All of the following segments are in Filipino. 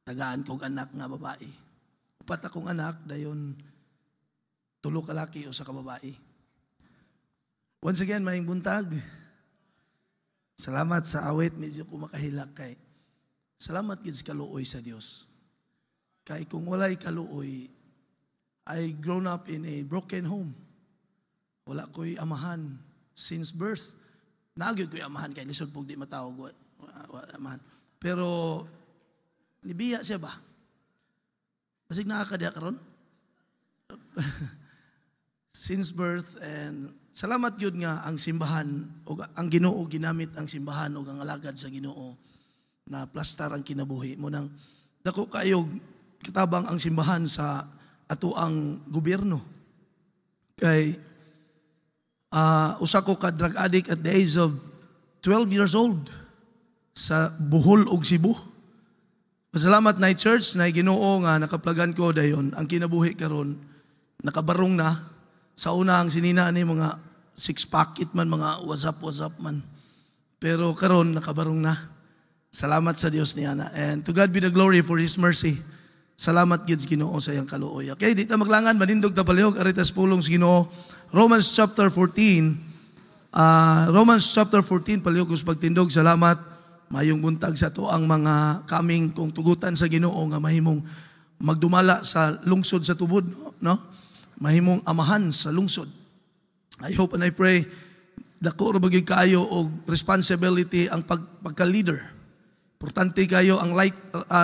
tagaan kong anak nga babae. 4 akong anak, dayon 3 ka laki o 1 ka babae. Once again, maayong buntag. Salamat sa awit, medyo ko makahilak kay. Salamat gid sa kaluoy sa Dios. Kay kung walay kaluoy, I grown up in a broken home. Wala ko'y amahan since birth. Nagyo ko'y amahan kay lisod pug di matawag amahan. Pero nibiya siya ba? Basig nakakadiya karon. Since birth, and salamat yun nga ang simbahan o ang Ginoo ginamit ang simbahan o ang alagad sa Ginoo na plastar ang kinabuhi mo nang dako kayo kitabang ang simbahan sa ato ang gobyerno. Kay usa ko ka drug addict at the age of 12 years old sa Bohol ug Cebu. Pasalamat na church na Ginoo nga nakaplagan ko dayon ang kinabuhi karon nakabarong na. Sa una ang sinina ni mga 6-pack it man, mga WhatsApp man. Pero karon nakabarong na. Salamat sa Dios niya na. And to God be the glory for His mercy. Salamat gid Ginoo sa iyang kaluoy. Okay, di ta maglangan manindog ta palihog aritas pulong sa Ginoo. Romans chapter 14. Romans chapter 14 palihog us pagtindog. Salamat. Mayong buntag sa to ang mga kaming kung tugutan sa Ginoo nga mahimong magdumala sa lungsod sa tubod, no? Mahimong amahan sa lungsod. I hope and I pray dako ra bagay kayo og responsibility ang pagka-leader. Importante kayo ang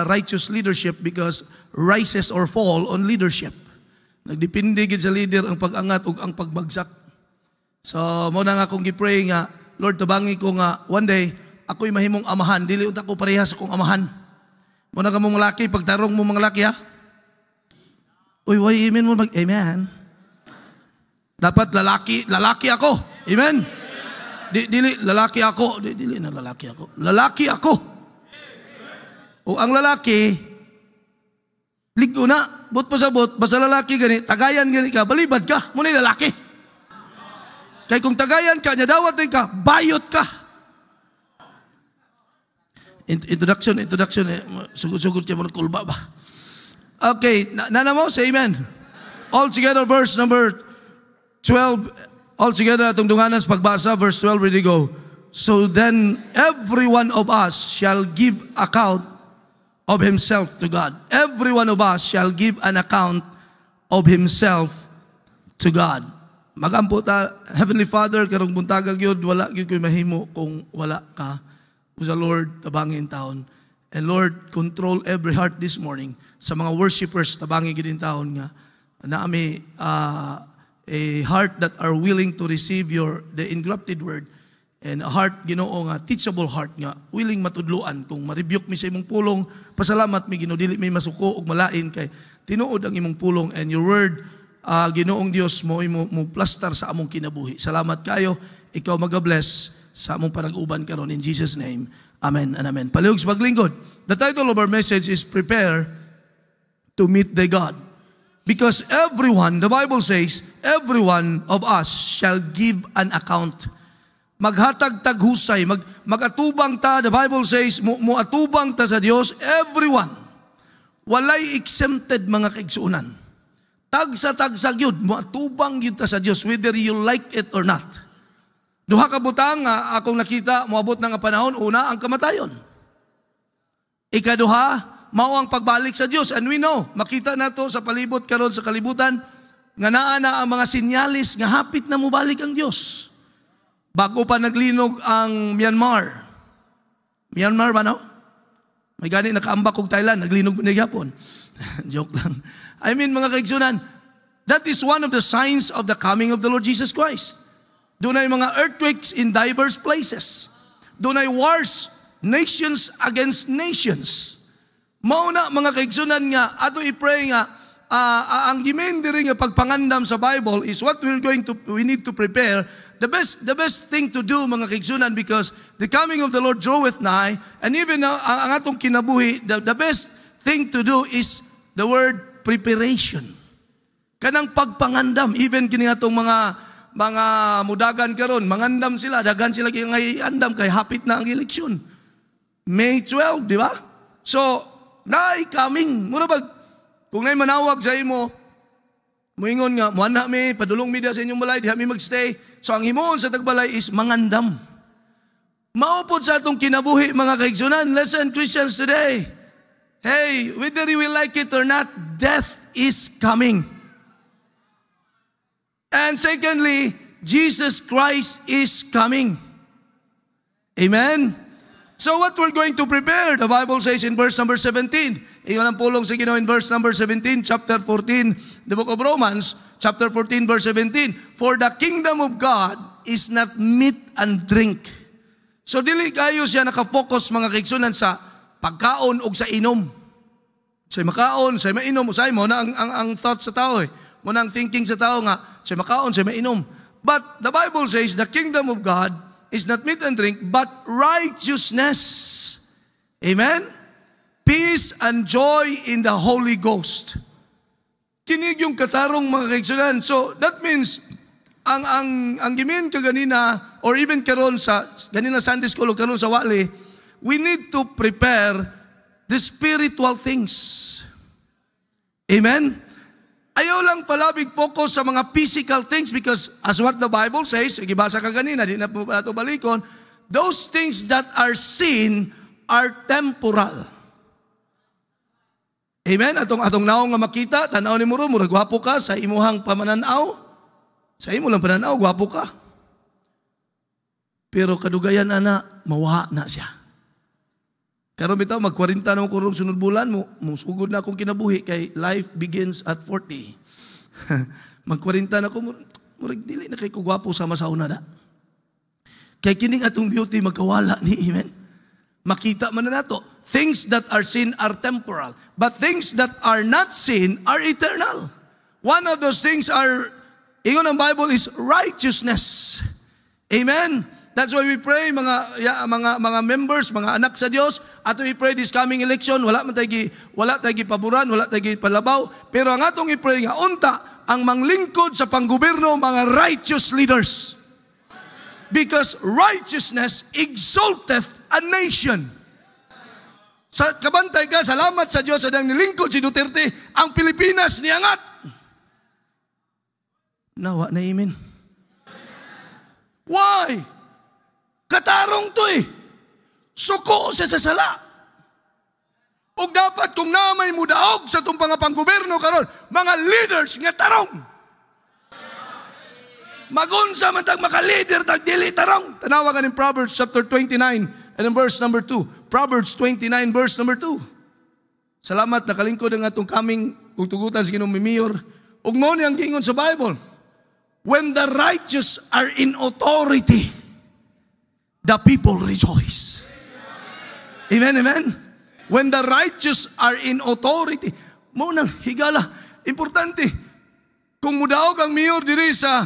righteous leadership because rises or fall on leadership. Nagdepende gid sa leader ang pag-angat ug ang pagbagsak. So mo na nga akong gi-pray nga Lord tabangi ko nga one day ako'y mahimong amahan, dili unta ko parehas akong amahan. Mo na ka mong laki pagtarong mo mga laki ha. Uy, why amen mo mag amen? Dapat lalaki ako. Amen. Dili lalaki ako, dili na lalaki ako. Lalaki ako. O ang lalaki ligo na, but pasabot, basta lalaki gani, tagayan gani ka, balibad ka, muna lalaki. Kaya kung tagayan ka, nyadawat din ka, bayot ka. Introduction, sugod-sugod kayo mo kulba ba? Okay, nana mo, say amen. All together, verse number 12, all together, atong dunganan sa pagbasa, verse 12, ready go. So then, every one of us shall give account of himself to God. Every one of us shall give an account of himself to God. Magampo ta, Heavenly Father, karong buntagag yun, wala yun ko'y mahimo kung wala ka. Sa Lord, tabangin taon. And Lord, control every heart this morning. Sa mga worshipers, tabangin gidin taon nga. Naami a heart that are willing to receive the engrafted word. And a heart, Ginoo nga, teachable heart nga, willing matudluan. Kung ma-rebuke mi sa imong pulong, pasalamat mi Ginoo, dili mi masuko og malain kay tinuod ang imong pulong. And your word, Ginoong Dios mo plastar sa among kinabuhi. Salamat kayo. Ikaw mag-bless sa among panag-uban karon in Jesus' name. Amen and amen. Palihog sa paglingkod. The title of our message is Prepare to Meet the God. Because everyone, the Bible says, every one of us shall give an account. Maghatag taghusay, magatubang ta, the Bible says, muatubang ta sa Dios, everyone. Walay exempted mga kaigsuunan. Tagsa-tagsag yun, muatubang yun ta sa Dios, whether you like it or not. Duha ka butang nga akong nakita, moabot na nga panahon, una ang kamatayon. Ikaduha, mao ang pagbalik sa Dios. And we know, makita nato sa palibot karon sa kalibutan, nga naa na ang mga sinyalis nga hapit na mubalik ang Dios. Bago pa naglinog ang Myanmar. Myanmar ba no? May gani nakaambak kog Thailand, naglinog na Japon. Joke lang. I mean mga kaigsunan, that is one of the signs of the coming of the Lord Jesus Christ. Doon ay mga earthquakes in diverse places. Doon ay wars, nations against nations. Mauna mga kaigsunan nga, ato i-pray nga, ang gimendiri nga pagpangandam sa Bible is what we need to prepare. The best thing to do mga kaigsunan, because the coming of the Lord draweth nigh, and even ang atong kinabuhi, the best thing to do is the word preparation. Kanang pagpangandam, even kini atong mga mudagan karon, mangandam sila, dagan sila kay andam kay hapit na ang eleksyon. May 12, di ba? So, naay coming. Muna ba, kung naay manawag sa imo, muingon nga, muana mi, padulong mi sa inyong balay, diha mi magstay. So, ang himoon sa tagbalay is mangandam. Maupod sa atong kinabuhi, mga kaigsunan. Listen, Christians today. Hey, whether you will like it or not, death is coming. And secondly, Jesus Christ is coming. Amen? So what we're going to prepare, the Bible says in verse number 17, iyon ang pulong sa Ginoo in verse number 17, chapter 14, the book of Romans, chapter 14, verse 17, for the kingdom of God is not meat and drink. So dili kayo siya nakafocus mga kaigsunan sa pagkaon o sa inom. Say makaon, say mainom, usay mo na ang thought sa tao eh. Mo na ang thinking sa tao nga, say makaon, say mainom. But the Bible says the kingdom of God is not meat and drink, but righteousness. Amen? Peace and joy in the Holy Ghost. Kinig yung katarong mga kaigsunan. So that means, ang gimin ka ganina, or even karon sa, ganina Sunday School o karon sa wali, we need to prepare the spiritual things. Amen? Ayaw lang palabig focus sa mga physical things because as what the Bible says, gibasa ka ganina, di na po ito balikon, those things that are seen are temporal. Amen? Atong naong nga makita, tanaw ni Muro, murag gwapo ka sa imuhang pamananaw. Sa imo lang pananaw, gwapo ka. Pero kadugayan na, mawaha na siya. Karon bitaw mag-40 na ko rong sunod bulan mo, musugod na akong kinabuhi kay life begins at 40. Mag-40 na ko, murag dili na kay ko gwapo sama sa una na. Kay kining atong beauty magkawala ni, amen. Makita man na nato, things that are seen are temporal, but things that are not seen are eternal. One of those things are, ingon ang Bible, is righteousness. Amen. That's why we pray, mga members, mga anak sa Dios, ato i-pray this coming election, wala tayo paboran, wala tayo palabaw, pero ang atong i-pray nga, unta, ang manglingkod sa panggoberno, mga righteous leaders. Because righteousness exalteth a nation. Sa kabantay ka, salamat sa Dios sa nang nilingkod si Duterte, ang Pilipinas niangat. Nawa na amen. Why? Katarong to eh. Suko sa sasala. O dapat kung namay mudaog sa itong panggoberno karon, mga leaders nga tarong. Magunsa man tag maka-leader tag dili tarong. Tanawa ka in Proverbs chapter 29 and in verse number 2. Proverbs 29 verse number 2. Salamat nakalingkod ang atong kaming tugutan sa Ginoong Mayor. Ug mao ni ang gingon sa Bible. When the righteous are in authority, the people rejoice. Amen, amen. When the righteous are in authority, mo nang higala, importante, kung mudaog ang mayor diri sa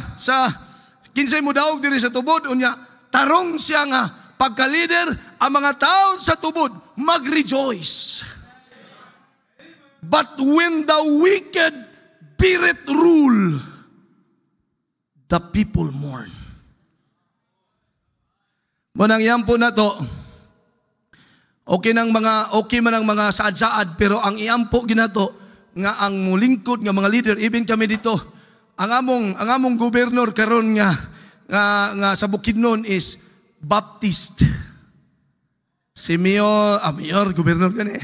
kinsay mudaog diri sa tubod, unya, tarong siya nga, pagka-leader, ang mga tao sa tubod, mag-rejoice. But when the wicked beareth rule, the people mourn. Munang iampo na to, okay man ang mga saad-saad, pero ang iampo ginato, nga ang mulingkod nga mga leader, even kami dito, ang among gobernador karon nga sa Bukidnon is Baptist. Si Mayor, gobernador gani,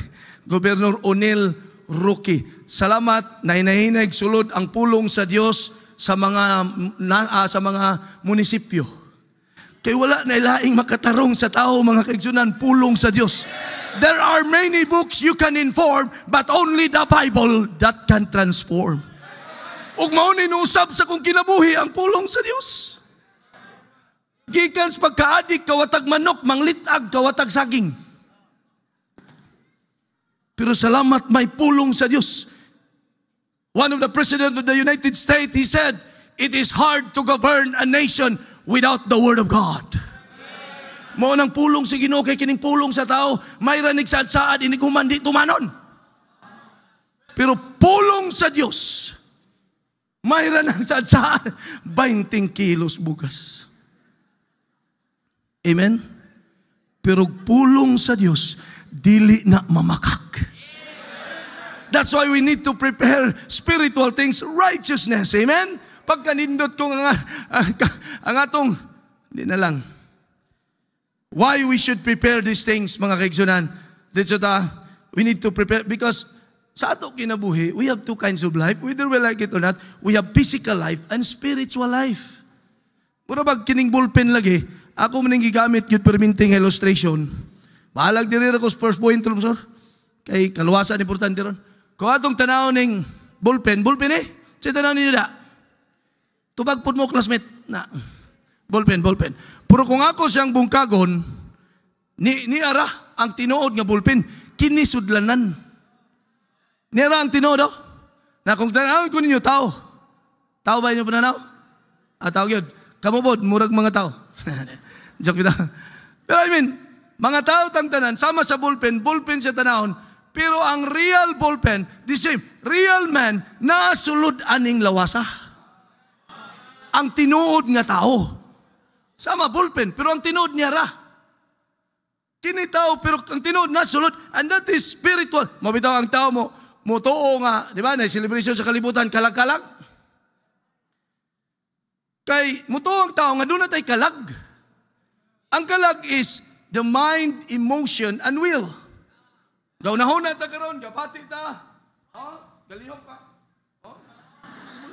Gobernador Onel Roque. Salamat, nahinahinaig sulod ang pulong sa Dios sa mga munisipyo. Kay wala na ilaing makatarong sa tao, mga kaigsunan, pulong sa Dios. There are many books you can inform, but only the Bible that can transform. Ug mao ni usab sa kung kinabuhi ang pulong sa Dios. Gikan sa pagkaadik kawatag manok, manglitag kawatag saging. Pero salamat may pulong sa Dios. One of the president of the United States, he said, it is hard to govern a nation without the Word of God. Mao nang pulong si Ginoo kay kining pulong sa tao, mayra nagsaad-saad ini human di tumanon. Pero pulong sa Dios, mayra nang saad-saad 20 kilos bugas. Amen. pero pulong sa Dios dili na mamakak. That's why we need to prepare spiritual things, righteousness. Amen? Pagka nindot ko ang atong, hindi na lang. Why we should prepare these things, mga kaigsunan? Dito we need to prepare because sa ato kinabuhi, we have two kinds of life. Whether we like it or not, we have physical life and spiritual life. Mura bag kining ballpen lagi, ako maning gigamit yun perminting illustration. Bahalag diri ko sa first point, Professor. Kay kaluwasan importante ron. Kung atong tanaw ning ballpen eh. Sa tanaw ninyo da. Tubag po mo, classmate. Na. Ballpen. Pero kung ako siyang bungkagon, ni ara ang tinuod nga ballpen, kinisudlanan. Ni ara ang tinuod, oh. Na kung tanawin ko ninyo, tao. Tao ba inyo pananaw? Tao yun. Kamubod, murag mga tao. Joke kita. Pero I mean, mga tao tang tanan, sama sa ballpen siya tanawon, pero ang real ballpen, the same, real man, nasulod aning lawasa. Ang tinuod nga tao. Sama ballpen, pero ang tinuod niya ra. Kini tao, pero ang tinuod nasulod, and that is spiritual. Mabitaw ang tao mo tuo nga, di ba, na celebration sa kalibutan, kalag-kalag. Kay, mutuo ang tao nga doon na tayo kalag. Ang kalag is the mind, emotion, and will. Gaunahon na ta karon, gapati ta. Galihok pa.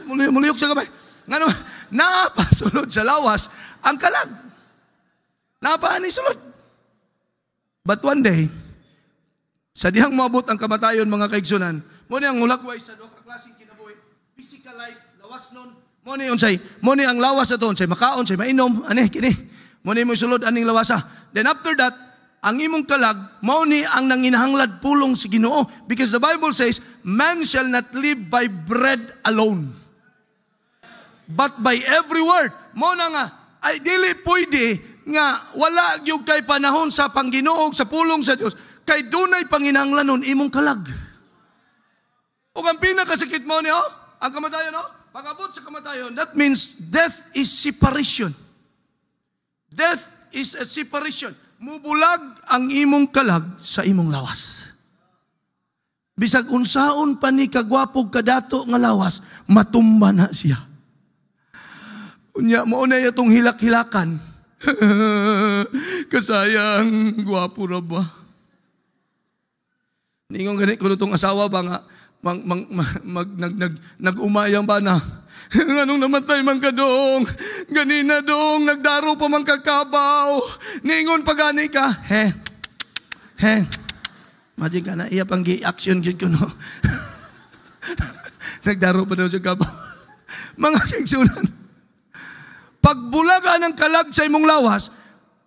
Muliyok sa gabay. Ngano, napasulod sa lawas ang kalag. Napaani sulod. But one day, sa dihang maabot ang kamatayon, mga kaigsunan, mo ni ang hulagway sa duha ka klaseng kinabuhi, physical life, lawas nun, mo ni ang lawas ato unsay makaon, unsay mainom, kini. Mo ni mo sulod aning lawasa. Then after that, ang imong kalag, mao ni ang nanginahanglan pulong sa Ginoo. Because the Bible says, man shall not live by bread alone, but by every word. Mao na nga, ay dili pwede nga wala gyud kay panahon sa pangginoo sa pulong sa Dios, kay dunay panginahanglanon imong kalag. Ug ang pinakasakit mo niyo, ang kamatayon, pag-abot sa kamatayon, that means death is separation. Death is a separation. Mubulag ang imong kalag sa imong lawas. Bisag unsaon pa ni kagwapog kadato nga lawas, matumba na siya. Unya mo na itong hilak-hilakan. Kasayang gwapo ra ba? Ningon ganit ko itong asawa ba nga nag-umayang ba na? Anong namatay man ka dong? Ganina dong, nagdaro pa man kakabaw. Ningon pa gani ka. Imagine ka na, iya pang gi-action yun ko, no? Nagdaro pa daw sa kabaw. Mga kigsunan, pagbulaga ng kalag sa imong lawas,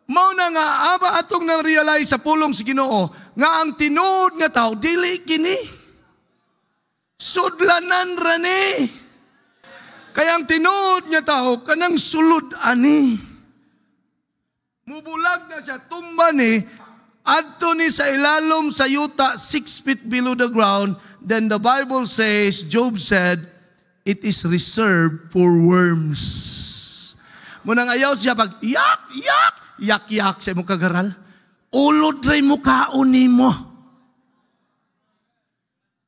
mao na nga, aba atong na-realize sa pulong sa Ginoo, nga ang tinuod nga tao, dili kini. Sudlanan rani. Kaya ang tinuod niya tao, kanang sulod ani. Mubulag na siya, tumba ni, adto ni sa ilalom sa yuta, 6 feet below the ground. Then the Bible says, Job said, it is reserved for worms. Munang ayaw siya pag, yak sa imong kagaral. Ulod ray mo kauni mo.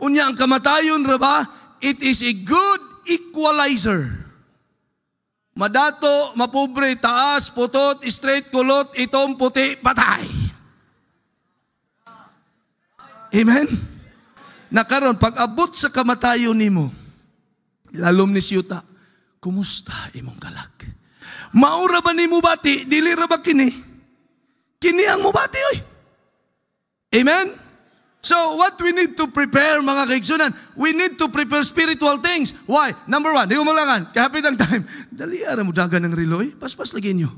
Unya ang kamatayon ra ba? It is a good equalizer. Madato, mapobre, taas, putot, straight, kulot, itom, puti, patay. Amen? Nakaroon, pag abot sa kamatayon nimo, lalom ni siyuta, kumusta imong kalag? Maura ba ni mo bati? Dili ra ba kini? Kini ang mo bati, oy. Amen? So, what we need to prepare, mga kaigsunan, we need to prepare spiritual things. Why? Number one, di ko malangan, kahapit ang time, dali ara mo dagan ng riloy, paspas lagi nyo.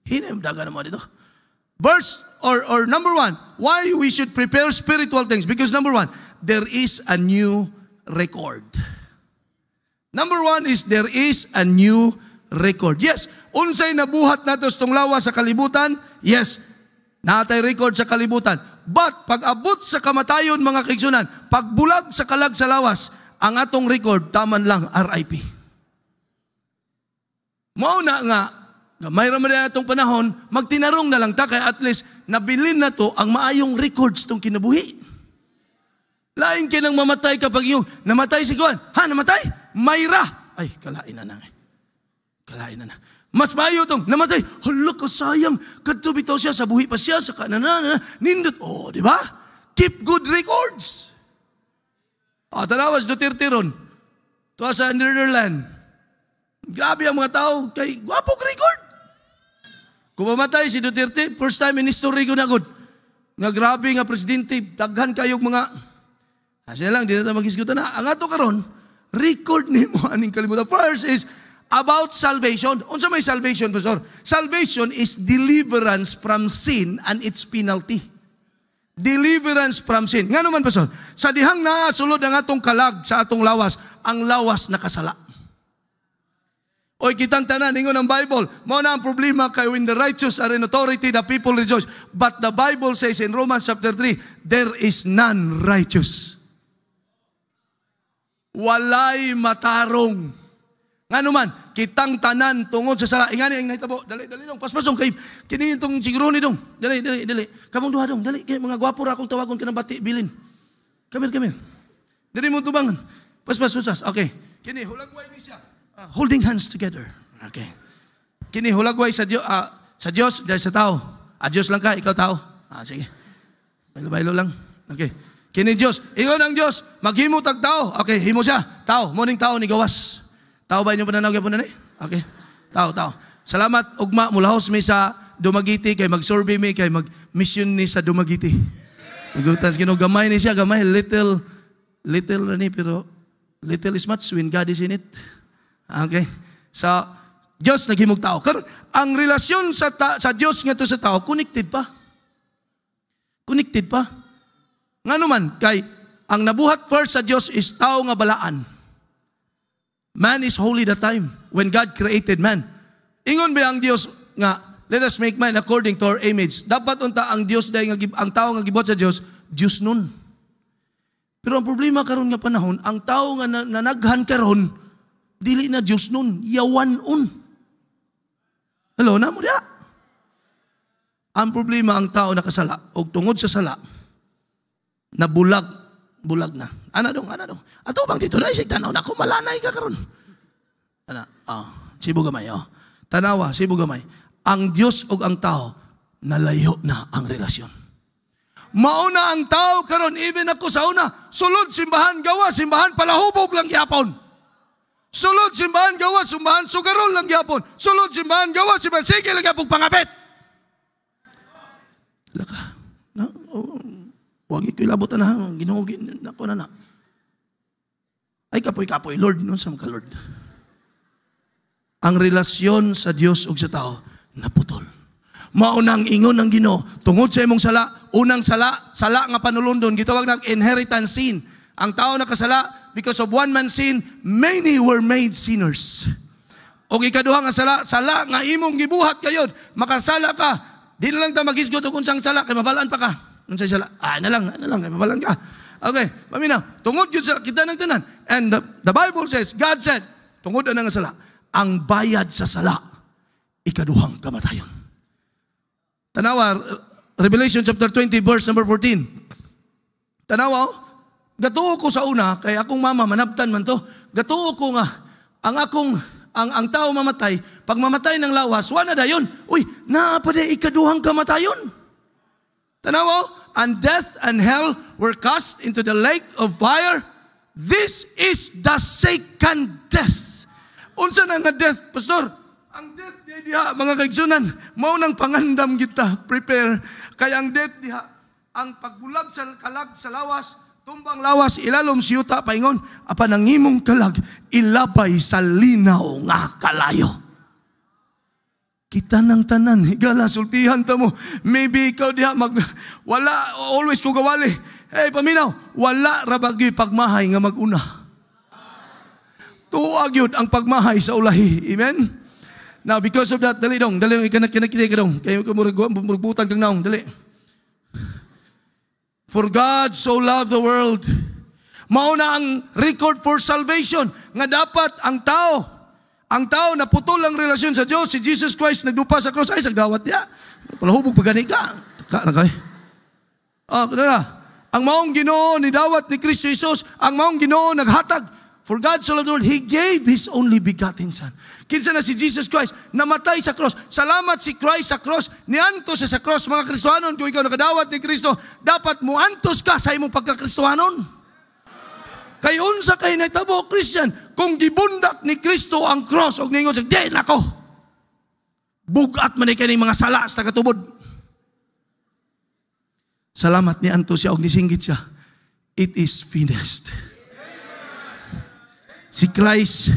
Hinay mo dagan mo dito. Verse, or number one, why we should prepare spiritual things? Because number one, there is a new record. Number one is, there is a new record. Yes, unsay nabuhat nato itong lawas sa kalibutan, yes, natay record sa kalibutan. But pag abot sa kamatayon, mga kaigsunan, pagbulag sa kalag sa lawas, ang atong record, taman lang, RIP. Mao na nga, Gamay ra man atong panahon, magtinarong na lang ta kay at least nabilin na to ang maayong records tong kinabuhi. Lain kay nang mamatay kapag yung namatay si Kuan. Ha, namatay? Mayra. Ay, kalain na na. Kalain na na. Mas maayo tong namatay. Hala ka sayang. Kadto bitaw siya sa buhi pa siya sa kanana. Nindot. Oh, di ba? Keep good records. Tanawas Duterte ron. Tuwa sa Netherlands. Grabe ang mga tao kay gwapong record. Kung mamatay si Duterte, first time in history ko na good. Nga grabe nga presidente, daghan kayong mga asya lang, di na tayo maghisgutan na. Ang ato karon, record ni mo aning kalimutan. First is about salvation. Unsa may salvation, Pastor? Salvation is deliverance from sin and its penalty. Deliverance from sin. Nga naman, Pastor? Sa dihang nasulod ang atong kalag sa atong lawas, ang lawas nakasala. Oy, kitang tanan, ingon ang Bible, mao na ang problema kay when the righteous are in authority, the people rejoice. But the Bible says in Romans chapter 3, there is none righteous. Walay matarong. Ngano man, kitang tanan tungod sa sala. Ingani ang nahitabo, dali dong, paspasong kay kini itong siguro ni dong. Dali. Kamong duha dong, dali kay mga gwapo ra akong tawagon kanang bati bilin. Come here. Dili mo tubangan. Paspas. Okay. Kini hulagway ni siya. Holding hands together. Okay. Kini hulagway sa Dios dahil sa tao. Diyos lang ka, ikaw tao. Sige. Bailo lang. Okay. Kini Dios, ikaw ang Dios, maghimo tag tao. Okay, himo siya. Tao, morning tao ni gawas. Tao ba inyo pananaw gyapon ni? Okay. Tao. Salamat ugma mulahos mi sa Dumaguete kay mag-survey mi kay mag-mission ni sa Dumaguete. Igutan kino gamay ni siya, gamay little ni pero little is much when God is in it. Okay. Sa Diyos naghimog tao. Karon ang relasyon sa Diyos nga to sa tao connected pa. Ngano man kay ang nabuhat first sa Diyos is tao nga balaan. Man is holy that time when God created man. Ingon ba ang Diyos nga let us make man according to our image. Dapat unta ang Diyos dahil ang tao nga gibuhat sa Diyos nun. Pero ang problema karon nga panahon, ang tao nga nanaghan karon dili na Diyos nun, yawanon. Hello, namo dia. Ang problema ang tao nakasala o tungod sa sala na bulag na. Ana dong. Ato bang dito na isig tanaw na ko malanay ka karon. Sibo gamay Tanawa, sibo gamay. Ang Dios ug ang tao nalayo na ang relasyon. Mauna ang tao karon even ako sa una, sulod simbahan gawa, simbahan palahubog lang gyapon. Sulod simbahan gawa, simbahan sugarol lang gyapon. Sulod simbahan gawa, simbahan sige lang gyapon pangapit. Laka. Wag iko'y labutan na, ginugin ako na. Ay kapoy, Lord, nun sa mga Lord. Ang relasyon sa Diyos ug sa tao, naputol. Maunang ingon ng Ginoo, tungod sa imong sala, unang sala nga panulundon, gitawag nag inheritance sin. Ang tao nakasala, because of one man's sin, many were made sinners. O ikaduha nga sala nga imong gibuhat kayon, makasala ka, di na lang ta maghisgot kung sang sala, kay mabalaan pa ka. Unsay sala? Na lang, kay mabalaan ka. Okay, paminaw, tungod yun sa kita nagtanan. And the Bible says, God said, tungod na nga sala, ang bayad sa sala, ikaduhang kamatayon. Tanawa, Revelation chapter 20, verse number 14. Tanawa, gatuo ko sa una, kay akong mama, manabtan man to, gatuo ko nga, ang tao mamatay, pag mamatay ng lawas, wala na dayon. Uy, naapade ikaduhang kamatayon. Tanawa, and death and hell were cast into the lake of fire. This is the second death. Unsa na nga death, Pastor? Ang death diha, mga kaigsunan, mao nang pangandam kita, prepare. Kaya ang death diha, ang pagbulag sa kalag sa lawas, tumbang lawas, ilalom siyuta, paingon, apa nangimong kalag, ilabay sa linaw nga kalayo. Kita ng tanan, higala, sultihan ta mo. Maybe ikaw diha, wala, always ko gawali. Hey, paminaw, wala rabagi pagmahay nga maguna. Tuwag yun ang pagmahay sa ulahi. Amen? Now, because of that, dali kinakita ka dong. Kaya muragbutan kang naong, dali. For God so loved the world. Mauna ang record for salvation nga dapat ang tao, Ang tao na putol ang relasyon sa Diyos, si Jesus Christ nagdupa sa cross, ay sagdawat niya. Palahubog pagani ka. Kay. Ang maong Ginoo ni dawat ni Kristo Jesus, ang maong Ginoo naghatag. For God so loved the world, He gave His only begotten Son. Kinsa na si Jesus Christ, namatay sa cross. Salamat si Christ sa cross, niantos sa cross. Mga Kristohanon, kung ikaw nakadawat ni Kristo, dapat muantos ka sa imong pagka-Kristohanon. Kay unsa kay nagtabo, Christian, kung gibundak ni Kristo ang cross, og ningon siya, di nako, bugat man kaning mga sala sa katubod. Salamat ni antos siya, og nisinggit siya. It is finished. Si Christ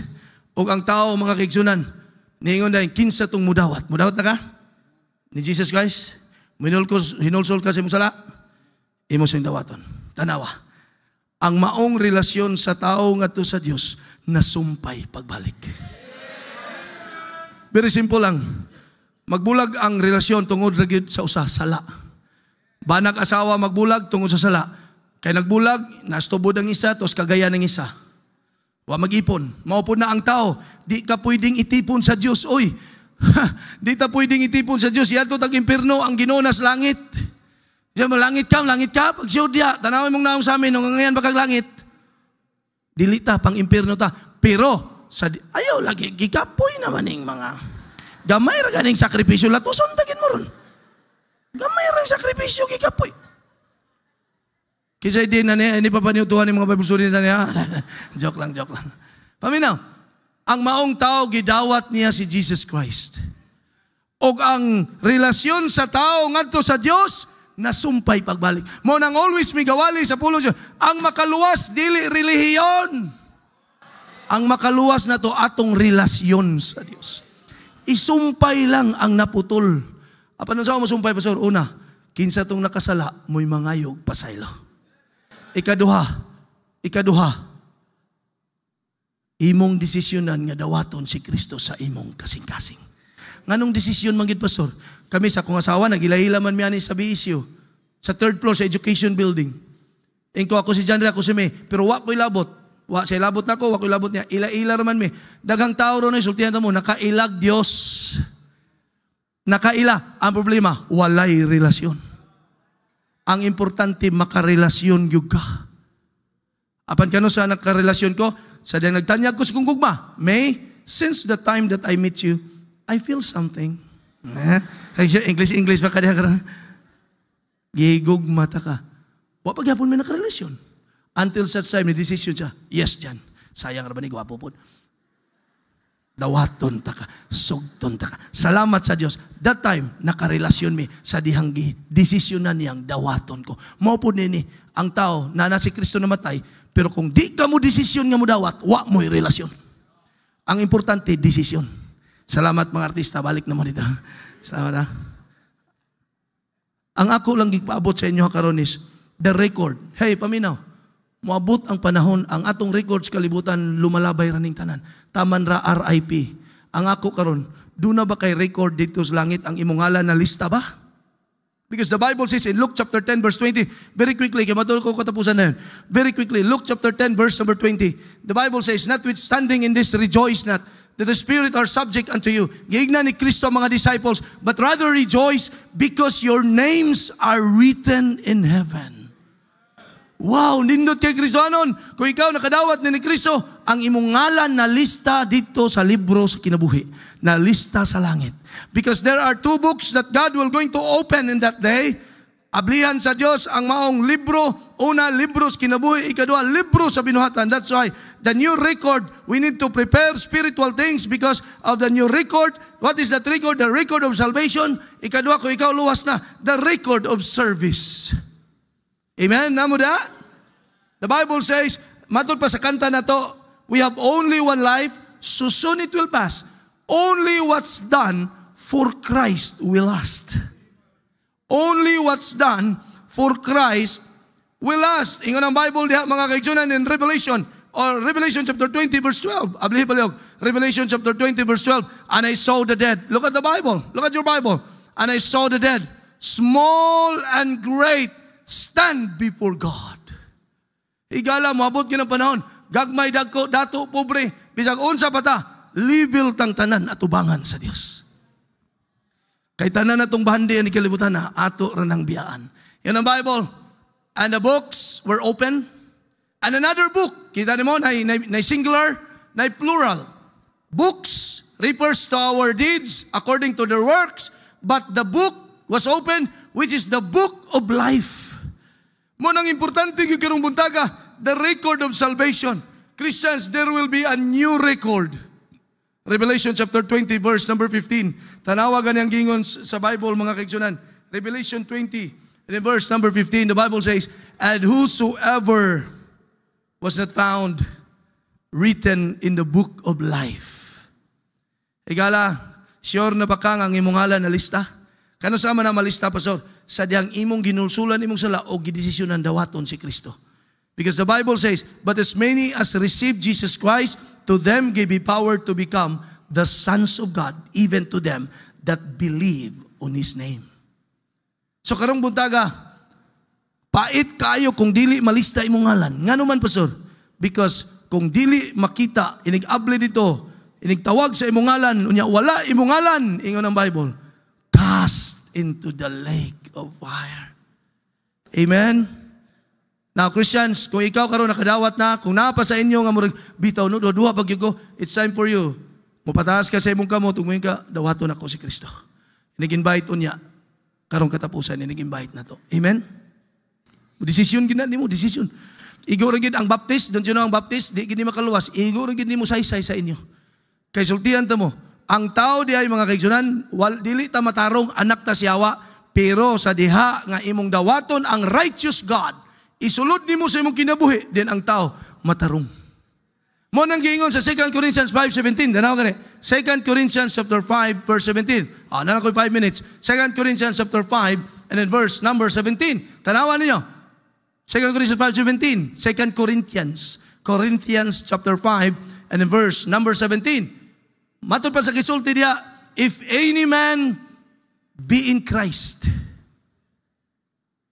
o ang tao, mga kaigsunan, niingon dahil kinsa tong mudawat. Mudawat na ka? Ni Jesus Christ? Hinulsol ka sa imong sala? Imo siyang dawaton. Tanawa. Ang maong relasyon sa tao ngadto sa Dios nasumpay pagbalik. Very simple lang. Magbulag ang relasyon tungod ra gyud sa usa, sala. Banag asawa magbulag tungod sa sala. Kay nagbulag, nastubod ang isa, tos kagaya ng isa. Wa mag-ipon. Maupod na ang tao. Di ka pwedeng itipon sa Diyos. Oy, di ta pwedeng itipon sa Diyos. Yan to tag-impirno ang Ginoo nas langit. Diyan mo, langit ka. Pag siyudya, tanawin mong naong sa amin, nung ngayon bakag langit. Dili ta, pang impirno ta. Pero, ayaw lagi, gikapoy naman yung mga, gamay ra ganing sakripisyo. Latuson, tagin mo ron. Gamay ra sakripisyo, gikapoy. Kisay din na niya, hindi pa paniutuhan ng mga Bible study na niya. Joke lang. Paminaw, ang maong tao, gidawat niya si Jesus Christ. O ang relasyon sa tao ngadto sa Dios, nasumpay pagbalik. Mo nang always may gawali sa pulong Diyos. Ang makaluwas, dili relihiyon. Ang makaluwas na to atong relasyon sa Dios. Isumpay lang ang naputol. Apan sa mo sumpay, Pastor? Una, kinsa tong nakasala, mo'y mangayog pasaylo. Ikaduha, imong desisyonan nga dawaton si Kristo sa imong kasing-kasing. Nganong desisyon manggid, Pastor? Kami sa akong asawa, nagilahila man mi ani sa BSU, sa 3rd floor sa education building. Ingko ako si Janre, ako si May, pero wa ko'y labot. Wa siya labot na ko, wa ko'y labot niya. Ila-ila raman mi. Daghang tao ron ay sultihan mo, nakailag Dios. Nakaila. Ang problema, walay relasyon. Ang importante, makarelasyon yung ka. Apan kano sa nakarelasyon ko? Sa diyang nagtanyag ko sa kong gugma, May, since the time that I meet you, I feel something. English pa ka diya. Gigugma ta ka. Wa pagyapon may nakarelasyon. Until such time, ni-decision siya, yes, Jan. Sayang ra ba ni gwapo po. Dawaton ta ka, sugton ta ka. Salamat sa Dios. That time, nakarelasyon mi sa dihang desisyonan niyang dawaton ko. Mao po nini, ang tao na si Kristo namatay, pero kung di ka mo desisyon nga mo dawat, wa mo'y relasyon. Ang importante, desisyon. Salamat mga artista, balik na mo dito. Salamat ha. Ang ako lang gipaabot sa inyo karon is the record. Hey, paminaw. Moabot ang panahon, ang atong records kalibutan lumalabay raning tanan. Taman ra RIP. Ang ako karon, do na ba kay record dito sa langit ang imong ngalan na lista ba? Because the Bible says in Luke chapter 10 verse 20, very quickly, kaya matulog ko katapusan na yun. Very quickly, Luke chapter 10 verse number 20. The Bible says, notwithstanding in this, rejoice not that the Spirit are subject unto you. Giignan ni Kristo ang mga disciples, but rather rejoice because your names are written in heaven. Wow, nindot kay Kristohanon. Kung ikaw nakadawat ni Kristo, ang imong ngalan na lista dito sa libro sa kinabuhi, na lista sa langit. Because there are 2 books that God will going to open in that day. Ablihan sa Diyos ang maong libro. Una, libro sa kinabuhi. Ikadua, libro sa binuhatan. That's why the new record, we need to prepare spiritual things because of the new record. What is that record? The record of salvation. Ikadua, kung ikaw luwas na, the record of service. Amen? Namo da? The Bible says, matod pa sa kanta na to, we have only one life, so soon it will pass. Only what's done for Christ will last. Only what's done for Christ will last. Ingon ang Bible diha mga kaigsunan in Revelation, or Revelation chapter 20 verse 12. Ablihi palihog. Revelation chapter 20 verse 12. And I saw the dead. Look at the Bible. Look at your Bible. And I saw the dead, small and great, stand before God. Higala, moabot yun ang panahon. Gagmay, dagko, dato, pobre. Bisag unsa pa ta. level tang tanan at ubangan sa Dios. Kay tanan natong bahandi ni kalibutan na ato ra nang biyaan. Yan ang Bible. And the books were open. And another book, kita nimo na singular, na plural. Books refers to our deeds according to their works, but the book was open, which is the book of life. Mo nang importante gyud karong buntaga, the record of salvation. Christians, there will be a new record. Revelation chapter 20 verse number 15. Tanawa ganiyang gingon sa Bible mga kaigsunan. Revelation 20 and in verse number 15 the Bible says, and whosoever was not found written in the book of life. Igala, sure na ba ka ang imong ngalan na lista? Kano sama na malista, Pastor? Sa diyang imong ginulsulan imong sala o gidesisyonan dawaton si Kristo. Because the Bible says, but as many as received Jesus Christ, to them gave He power to become the sons of God, even to them that believe on His name. So karong buntaga, pait kayo kung dili malista imong ngalan. Ngano man, Pastor? Because kung dili makita, inig-abli dito, inigtawag sa imong ngalan, unya wala imong ngalan, ingon ang Bible, cast into the lake of fire. Amen? Now, Christians, kung ikaw karon nakadawat na, kung napa sa inyo nga murag bitaw no duha pag ko, it's time for you. Mupataas ka sa imong kamot, tumuin ka, dawaton ako si Kristo. Inig-invite unya, karong katapusan, inig-invite na to. Amen? Desisyon gina nimo, desisyon. Igo ra gid ang baptist, don't you know ang baptist, di gid makaluwas. Igo ra gid nimo saysay sa inyo. Kay sultihan ta mo, ang tao di ay mga kaigsunan, dili ta matarong anak ta siyawa, pero sa diha nga imong dawaton ang righteous God, isulod nimo sa imong kinabuhi, din ang tao matarong. Mo nang giingon sa 2 Corinthians 5:17, danaw gani. 2 Corinthians chapter 5 verse 17. Nana ko 5 minutes. 2 Corinthians chapter 5 and then verse number 17. Tanawan niyo. 2 Corinthians 5:17. 2 Corinthians chapter 5 and then verse number 17. Matod pa sa kisulti diya, if any man be in Christ,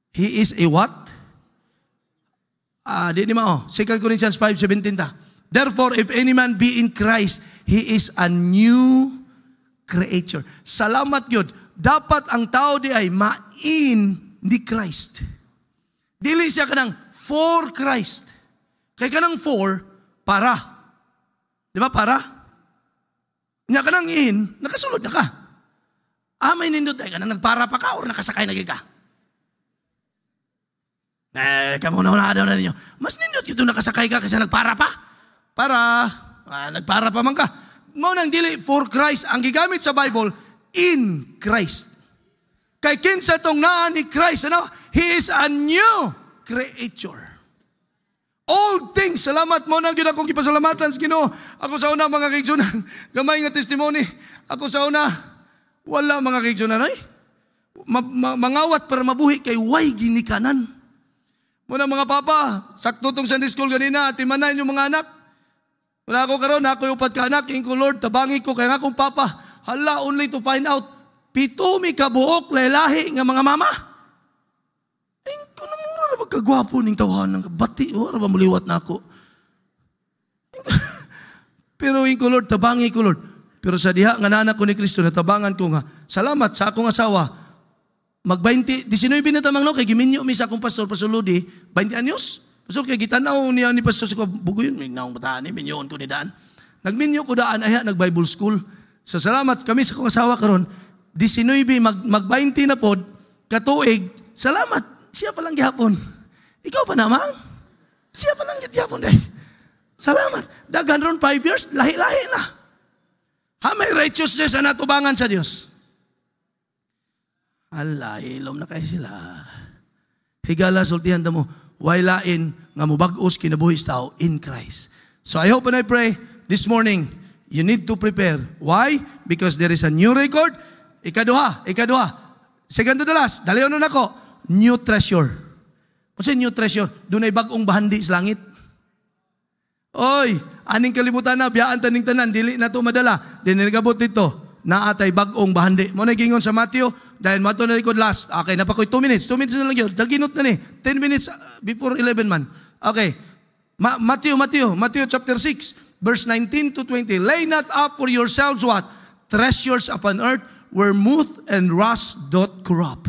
he is a what? Di mo, 2 Corinthians 5:17 ta. Therefore, if any man be in Christ, he is a new creature. Salamat yun. Dapat ang tao di ay ma-in ni Christ. Dili siya kanang for Christ. Kaya kanang for, para. Di ba, para? Nya kanang in, nakasulod na ka. May nindot ay kanang nagpara pa ka or nakasakay na ka. Kamo na daw na ninyo. Mas nindot ito nakasakay ka kasi nagpara pa. Para, nagpara pa man ka. Mo nang dili for Christ. Ang gigamit sa Bible, in Christ. Kay kinsa tong naa ni Christ, ano? He is a new creature. All things, salamat mo nang gina kong kipasalamatan sa Ginoo. Ako sa una mga kaigsunan, gamay nga testimony. Ako sa una, wala mga kaigsunan, ay. Mangawat para mabuhi kay way ginikanan. Muna mga papa, sakto tong Sunday school ganina, timanan yung mga anak. Wala ako karon, ako upat ka anak, ko Lord, tabangi ko, kaya nga akong papa, hala, only to find out, pitumi ka buok, lalahi nga mga mama. Ko na mura na magkagwapo ning tawahan ng bati, wala ba muliwat na ako. Pero ko Lord, tabangi ko Lord. Pero sa diha, nga nanak ko ni Kristo, natabangan ko nga, salamat sa akong asawa, mag-20, 19 na tamang no, kay giminyo mi sa akong pastor, pasuludi, 20 anyos. So kaya gitanaw niya ni Pastor ko, bugoy yun, may naong bataan, minyoon ko ni daan. Nagminyo ko daan, ay nag-Bible school. So salamat kami sa kong asawa karon, 19, mag-20 na pod, katuig, salamat, siya palang gihapon. Ikaw pa naman, siya palang gihapon dahil. Salamat, daghan ron 5 years, lahi-lahi na. May righteousness na natubangan sa Diyos. Ala, ilom na kayo sila. Higala, sultihan mo, wailain nga mubag-os kinabuhi sa tao in Christ. So I hope and I pray this morning, you need to prepare. Why? Because there is a new record. Ikaduha. Second to the last, dalion na nako, new treasure. Kasi new treasure, doon ay bagong bahandi sa langit. Oy, aning kalibutan na, biyaan taning tanan, dili na to madala. Dinigabot dito, naatay bagong bahandi. Mo na gingon sa Matthew, dahil mato na likod last. Okay, napakoy 2 minutes. 2 minutes na lang yun. Daginot na ni. 10 minutes before 11 man. Okay. Matthew chapter 6. verse 19 to 20, lay not up for yourselves what? Treasures upon earth, where moth and rust doth corrupt,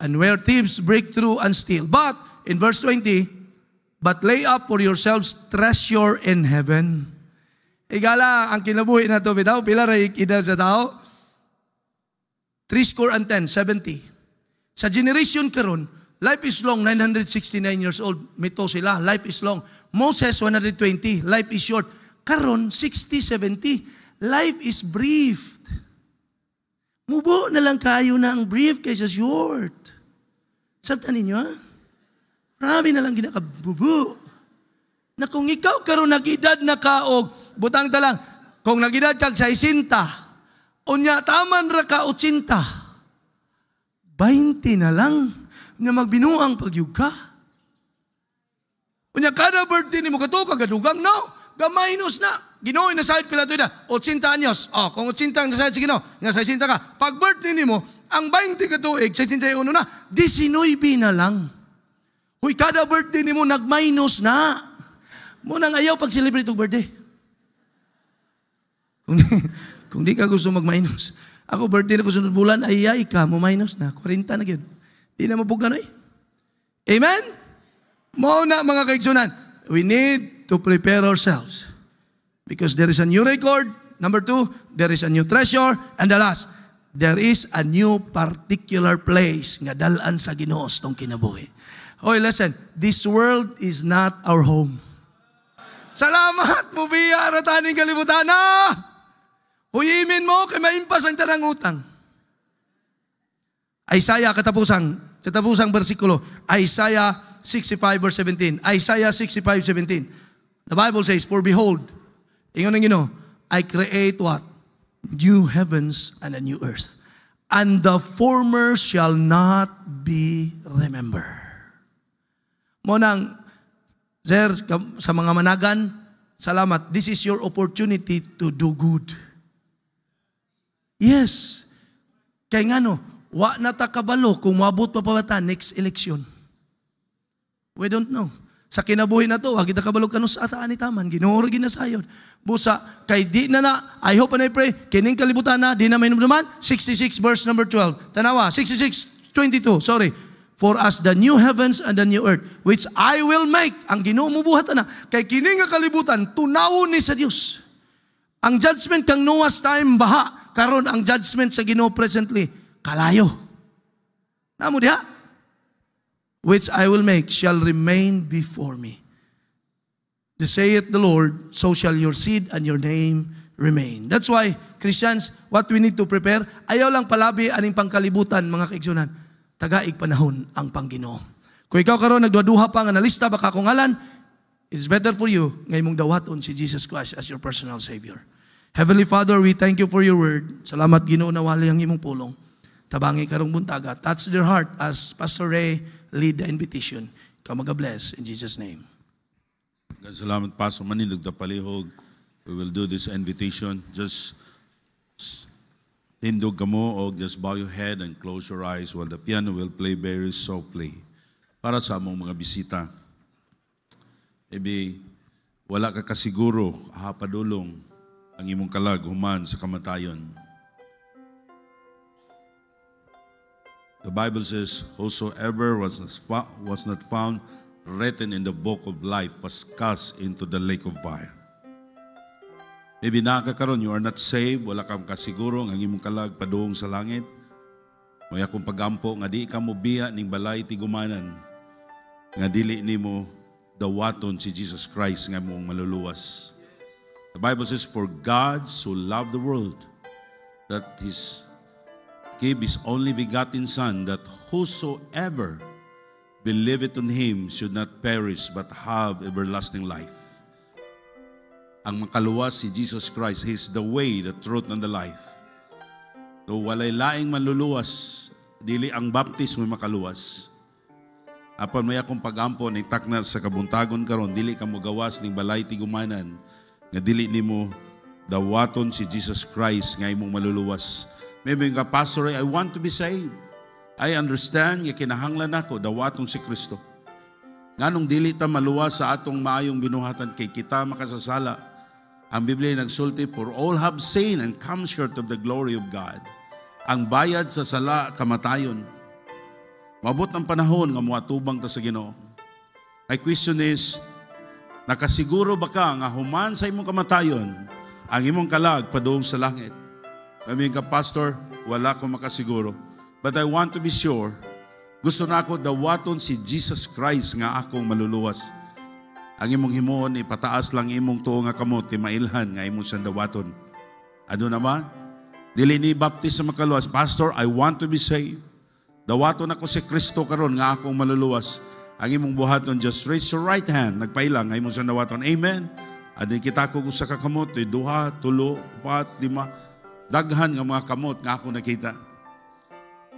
and where thieves break through and steal. But, in verse 20, but lay up for yourselves treasure in heaven. Igala, ang kinabuhi na ito, bitaw, pila rin edad sa tao? 70. Sa generation karon, life is long, 969 years old. Mito sila, life is long. Moses, 120, life is short. Karon, 60, 70. Life is brief. Mubo na lang kayo na ang brief kaysa short. Sabtan ninyo, ha? Marami na lang ginakabubo. Na kung ikaw karon nag-edad na kaog, butang talang, kung nag-edad kag sa 60, unya taman ra ka 80, 20 na lang na magbinuang pagyuga. Unya kada birthday ni mo kato kagadugang, no? Gamaynos na. Ginoo inasahid pila to na 80 anyos. Oh, kung 80 ang nasahid si Ginoo, nga sa 60 ka. Pag birthday nimo, ang 20 ka tuig, 71 na, 19 na lang. Huy, kada birthday nimo nagminus na. Mo nang ayaw pag celebrate og birthday. Kung di ka gusto mag-minus. Ako, birthday na ko sunod bulan, ay ka, mo minus na. 40 na yun. Di na mabugan, oy. Amen? Mo na, mga kaigsunan, we need to prepare ourselves. Because there is a new record. Number 2, there is a new treasure. And the last, there is a new particular place nga dalan sa Ginoo tong kinabuhi. Hoy, listen, this world is not our home. Salamat mo biya rataning kalibutan na. Huyimin mo kay maimpas ang tanang utang. Isaiah katapusang bersikulo, Isaiah 65 verse 17. Isaiah 65:17. The Bible says, for behold, ingon ang Ginoo, I create what? New heavens and a new earth. And the former shall not be remembered. Mo nang, sir, sa mga managan, salamat. This is your opportunity to do good. Yes. Kaya nga no, wa na takabalo kung mabot pa bata next election. We don't know. Sa kinabuhi na to, kita kabalo kanus ataan ni taman, Ginoo ginasayod. Busa, kay di na, I hope and I pray, kining kalibutan na, di na mainom naman, 66 verse number 12. Tanawa, 66:22, sorry. For us the new heavens and the new earth, which I will make, ang Ginoo mubuhat na, kay kining nga kalibutan, tunawon ni sa Dios. Ang judgment kang Noah's time, baha. Karon ang judgment sa Ginoo presently, kalayo. Namo diha? Which I will make shall remain before me. The saith the Lord, so shall your seed and your name remain. That's why, Christians, what we need to prepare, ayaw lang palabi aning pangkalibutan, mga kaigsunan. Tagaig panahon ang Pangginoo. Kung ikaw karon nagduduha pa nga nalista baka kung ngalan, it's better for you ngay mong dawaton si Jesus Christ as your personal Savior. Heavenly Father, we thank you for your word. Salamat Ginoo na wali ang imong pulong. Tabangi karong buntaga. Touch their heart as Pastor Ray lead the invitation. Ikaw mag-bless in Jesus' name. Salamat Pastor Manny, nagdapalihog. We will do this invitation. Just tindog ka mo o just bow your head and close your eyes while the piano will play very softly para sa among mga bisita. Maybe wala ka kasiguro, hapadulong ang imong kalag human sa kamatayon. The Bible says, whosoever was not found written in the book of life was cast into the lake of fire. Maybe nakakaroon, you are not saved, wala kang kasiguro ang imong kalag padung sa langit. May akong pagampo nga di ka mo biya ning balay tigumanan nga dili nimo dawaton si Jesus Christ nga mong maluluwas. The Bible says, for God so loved the world that gave His only begotten Son, that whosoever believeth on Him should not perish but have everlasting life. Ang makaluwas si Jesus Christ, He is the way, the truth, and the life. So walay laing manluluwas, dili ang baptismo makaluwas. Apan may akong pagampo ng takna sa kabuntagon karon, dili ka mo gawas ning balay tigumanan, nga dili nimo dawaton si Jesus Christ nga imong maluluwas. Maybe nga, Pastor, I want to be saved. I understand, kinahanglan ako dawaton si Kristo. Nganong dili ta maluwas sa atong maayong binuhatan kay kita makasasala. Ang Biblia nagsulti, for all have sinned and come short of the glory of God. Ang bayad sa sala, kamatayon. Mabot ng panahon nga muatubang ta sa Ginoo. My question is, nakasiguro ba ka nga human sa imong kamatayon, ang imong kalag padung sa langit? Kami ka, Pastor, wala ko makasiguro. But I want to be sure, gusto na ako dawaton si Jesus Christ nga akong maluluwas. Ang imong himuon, ipataas lang imong tuo nga kamot, mailhan nga imong siyang dawaton. Ano naman? Dili ni baptist sa makaluwas, Pastor, I want to be saved. Dawaton ako si Kristo karon nga akong maluluwas. Ang imong buhaton, just raise your right hand, nagpailang nga imong siyang dawaton. Amen. Adin kita ko sa kakamot, duha, tulo, upat, lima, daghan nga mga kamot nga ako nakita.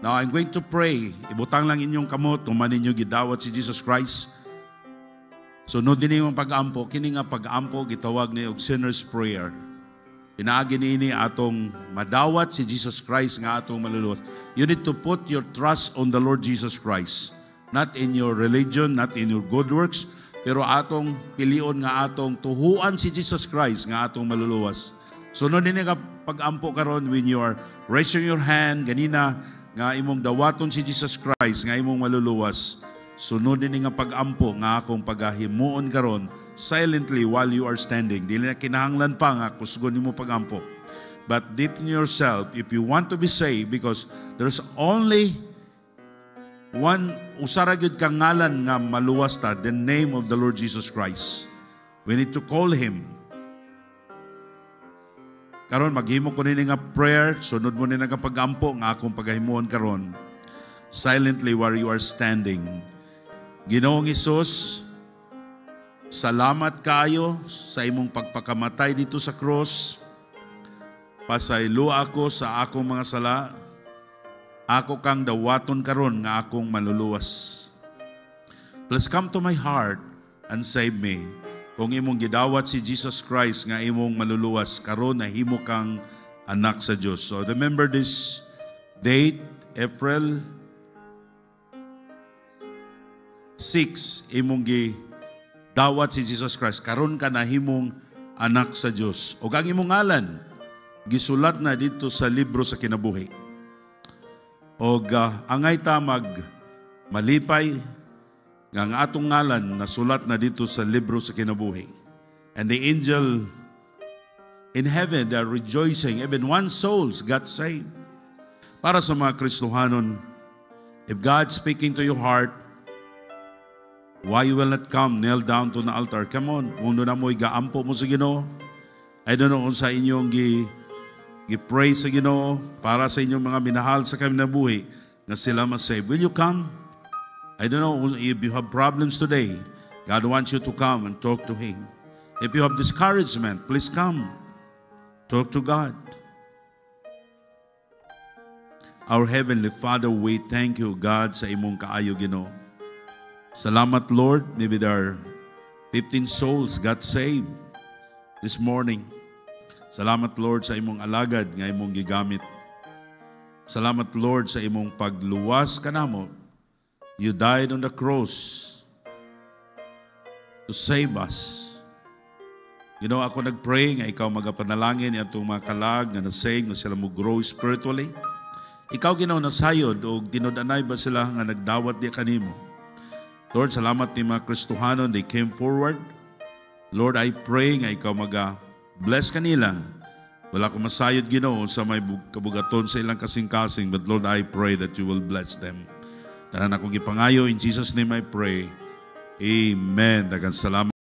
Now, I'm going to pray. Ibutang lang inyong kamot, tuman ninyo gidawat si Jesus Christ. Sunod din yung pag-ampo. Kini nga pag-ampo, gitawag ni og sinner's prayer. Pinaagi ini atong madawat si Jesus Christ nga atong maluluwas. You need to put your trust on the Lord Jesus Christ. Not in your religion, not in your good works, pero atong pilion nga atong tuhuan si Jesus Christ nga atong maluluwas. Sunod din nga pag-ampo karon when you are raising your hand, ganina, nga imong dawaton si Jesus Christ, nga imong maluluwas. Sunod din nga pag-ampo nga akong pagahimuon karon silently while you are standing. Dili na kinahanglan pa nga kusgon nimo pag-ampo. But deep in yourself, if you want to be saved, because there's only one usara gyud kang ngalan nga maluwas ta, the name of the Lord Jesus Christ. We need to call Him. Karon maghimo ko nini nga prayer, sunod mo nini nga pag-ampo nga akong pagahimuon karon. Silently where you are standing. Ginoong Hesus, salamat kayo sa imong pagpakamatay dito sa cross. Pasaylo ako sa akong mga sala. Ako kang dawaton karon nga akong maluluwas. Please come to my heart and save me. Kung imong gidawat si Jesus Christ nga imong maluluwas, karon nahimo kang anak sa Dios. So remember this date, April 6, imong gidawat si Jesus Christ. Karon ka nahimong anak sa Dios. O ang imong ngalan gisulat na dito sa libro sa kinabuhi. O angay ta malipay nga ang atong ngalan nasulat na dito sa libro sa kinabuhi. And the angel in heaven, they are rejoicing. Even one souls got saved. Para sa mga Kristohanon, if God speaking to your heart, why you will not come, kneel down to the altar? Come on, kung doon na mo igaampo mo sa Ginoo. I don't know kung sa inyong gi-pray sa Ginoo para sa inyong mga minahal sa kinabuhi na sila ma-save. Will you come? I don't know if you have problems today. God wants you to come and talk to Him. If you have discouragement, please come. Talk to God. Our Heavenly Father, we thank you, God, sa imong kaayo, Ginoo. Salamat, Lord. Maybe there are 15 souls got saved this morning. Salamat, Lord, sa imong alagad nga imong gigamit. Salamat, Lord, sa imong pagluwas kanamo. You died on the cross to save us. You know, ako nag-pray nga ikaw magapanalangin atong mga kalag nga nasaying na sila mo grow spiritually. Ikaw ginaw nasayod o tinudanay ba sila nga nagdawat di kanimo? Lord, salamat ni mga Kristohanon, they came forward. Lord, I pray nga ikaw bless kanila. Wala ko masayod Ginoo sa may kabugaton sa ilang kasing-kasing, but Lord, I pray that you will bless them. Tanan akong gipangayo, in Jesus' name I pray. Amen. Daghang salamat.